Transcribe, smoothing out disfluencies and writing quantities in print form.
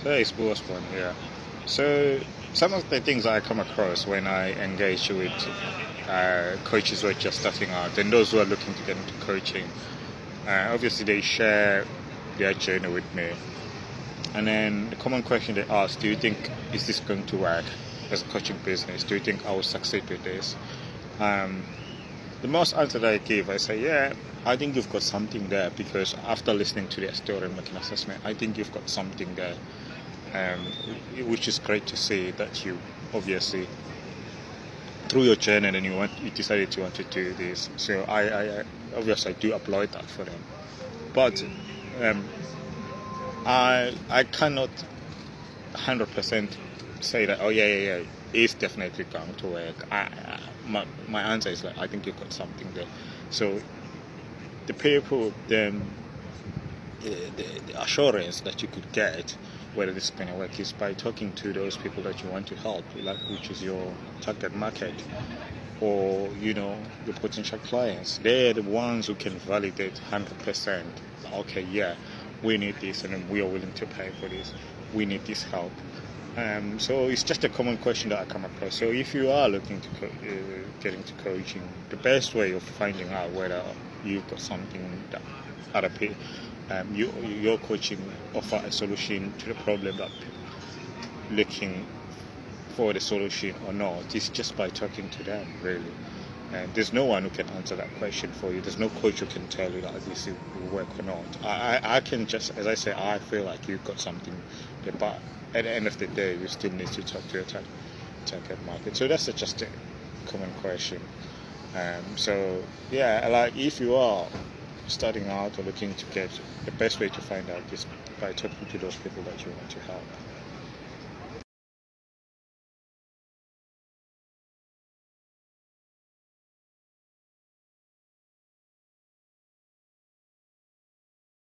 That is both one, yeah. So some of the things I come across when I engage with coaches who are just starting out and those who are looking to get into coaching, obviously they share their journey with me. And then the common question they ask, do you think is this going to work as a coaching business? Do you think I will succeed with this? Um, the most answer that I give, I say, yeah, I think you've got something there because after listening to their story and making assessment, I think you've got something there, um, which is great to see that you obviously through your journey and you decided you want to do this. So I obviously I do applaud that for them. But um, I cannot 100% say that, oh yeah, it's definitely going to work. My answer is like, I think you've got something there. So the people, the assurance that you could get whether this is going to work is by talking to those people that you want to help, like which is your target market or your potential clients. They're the ones who can validate 100%. Okay, yeah, we need this and we are willing to pay for this. We need this help. So it's just a common question that I come across. So if you are looking to get into coaching, the best way of finding out whether you've got something that other people, your coaching offer a solution to the problem that looking for the solution or not is just by talking to them, really. And there's no one who can answer that question for you. There's no coach who can tell you that this will work or not. I can just, as I say, I feel like you've got something there, but at the end of the day, you still need to talk to your target market. So that's just a common question. So yeah, like if you are starting out or looking to get, the best way to find out is by talking to those people that you want to help.